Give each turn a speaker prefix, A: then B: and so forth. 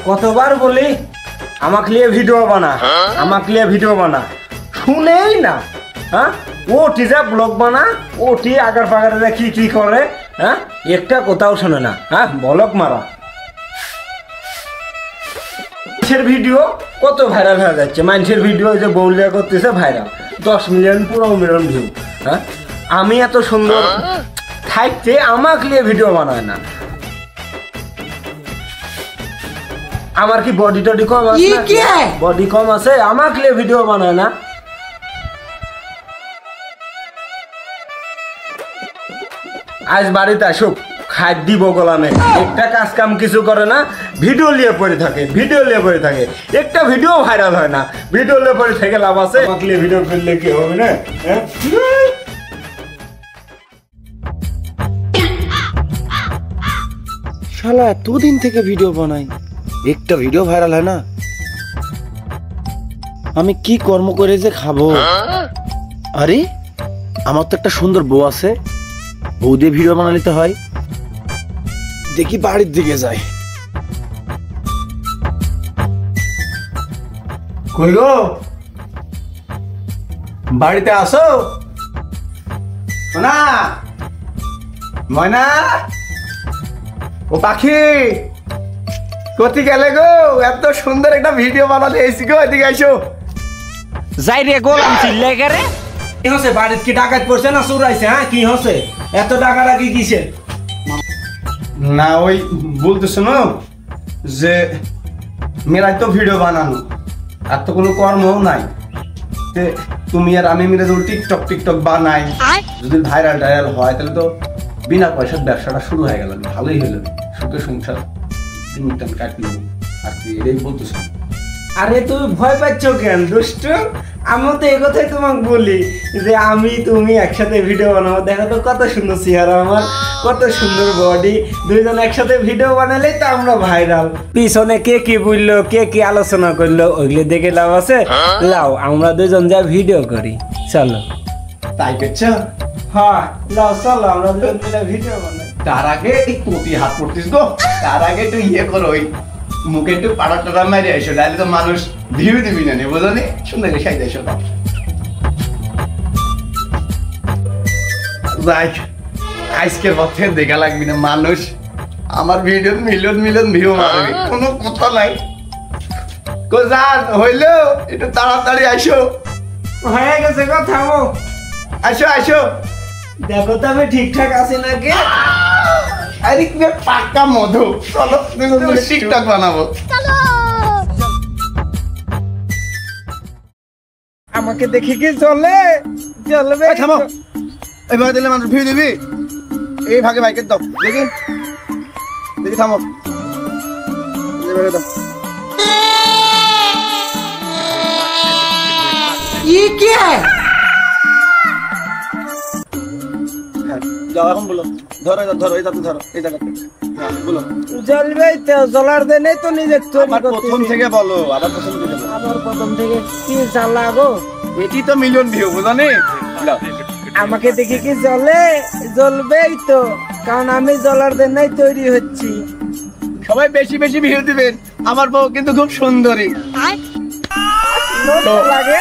A: কতবার বলি আমাকে নিয়ে ভিডিও বানা, আমাকে নিয়ে ভিডিও বানা, শুনেই না। হ্যাঁ, ও টিজা ব্লগ বানা, ও টি আগার পাগারে কি কি করে, হ্যাঁ একটা কোথাও শোনে না। হ্যাঁ, ব্লগ মারা মানুষের ভিডিও কত ভাইরাল হয়ে যাচ্ছে। মানুষের ভিডিও যে বউলিয়া করতেছে ভাইরাল, 10 মিলিয়ন 15 মিলিয়ন ভিউ। হ্যাঁ, আমি এত সুন্দর থাকতে আমাকে নিয়ে ভিডিও বানায় না। আমার কি বডি টডি কম আছে? বডি কম আছে, আমাকে নিয়ে ভিডিও বানায় না। আজ বাড়িতে আসুক, খাদ দিব গোলামে, একটা কাজ কাম কিছু করে না, ভিডিও নিয়ে পড়ে থাকে, ভিডিও নিয়ে পড়ে থাকে, একটা ভিডিও ভাইরাল হয় না। ভিডিও নিয়ে পড়ে থেকে লাভ আছে? আমাকে নিয়ে ভিডিও করলে কি হবে না?
B: শালা এতদিন থেকে ভিডিও বানাই, একটা ভিডিও ভাইরাল হয় না। আমি কি কর্ম করে যে খাবো? আরে আমার তো একটা সুন্দর বউ আছে, বউ দিয়ে ভিডিও বানা নিতে হয়। দেখি বাড়ির দিকে যাই।
A: কই গো, বাড়িতে আসো না? ময়না, ও পাখি কোথায় গেলে গো? এত সুন্দর একটা ভিডিও বানাতে এসেছি গো, এদিকে আইসো।
C: যাই রে গোলাম চিল্লাই করে।
A: কি হচ্ছে? বাড়িতে কি ডাকাত পড়ছে না চোর আইছে? হ্যাঁ, কি হচ্ছে? এত ডাকাডাকি কিসে? না ওই বলতেছ না যে মেয়েরাই তো ভিডিও বানানো, আর তো কোনো কর্মও নাই। তুমি আর আমি মিলে যদি টিকটক বানাই, যদি ভাইরাল টাইরাল হয়, তাহলে তো বিনা পয়সার ব্যবসাটা শুরু হয়ে গেল, ভালোই হলো, সুখে সংসার দিনটান কাটলো। আর কি এটাই বলতেছ? আরে তুমি ভয় পাচ্ছ কেন দুষ্ট? আমি তো এই কথাই তোমাকে বলি যে আমি তুমি একসাথে ভিডিও বানাবো। দেখো তো কত সুন্দর চেহারা আমার, কত সুন্দর বডি, দুইজন একসাথে ভিডিও বানালেই তো আমরা ভাইরাল। পিছনে কে কি বললো, কে কি আলোচনা করলো, ওইগুলো দেখে লাভ আছে? লাও আমরা দুজন যা ভিডিও করি, চলো। তাই করছো? হ্যাঁ লাও, চলো আমরা দুজন মিলে ভিডিও বানাই। তার আগে এই কোটি হাত পড়তিস গো, তার আগে একটু ইয়ে করো, ওই মুখে একটু পাড়া টাড়া মারি এসো, তাহলে তো মানুষ ভিউ দিবি না, বুঝলো নি? সুন্দর করে সাইজ এসো। আজকের পথে দেখা লাগবি না, মানুষ আমার ভিডিও মিলিয়ন মিলিয়ন ভিউ মারবে, কোনো কথা নাই। কোজান হইলো, একটু তাড়াতাড়ি আসো। হয়ে গেছে গো, থামো, আসো আসো। দেখো তো আমি ঠিকঠাক আছি নাকি? আরে কি পাক্কা মধু, চলো টিকটক বানাবো। আমাকে দেখে কি চলে? চলবে? থামো, এইভাবে দিলে মানুষ ভিউ দিবি? এই ভাগে বাইকের দাও, দেখি দেখি, থামো, দাও। যাও এখন বলো, ধরো ধরো, এই ধরো, এই জায়গাতে বলো। জ্বলবে তো, জ্বলার দেনে তো নিজে প্রথম থেকে বলো, আবার প্রথম থেকে বলো। আবার প্রথম থেকে কি জ্বালা গো? এটি তো মিলিয়ন ভিউ, বুঝলি? আমাকে দেখে কি জ্বলে? জ্বলবেই তো, কারণ আমি জ্বলার দেনাই তৈরি হচ্ছি। সবাই বেশি বেশি ভিউ দিবেন, আমার বউ কিন্তু খুব সুন্দরী লাগে।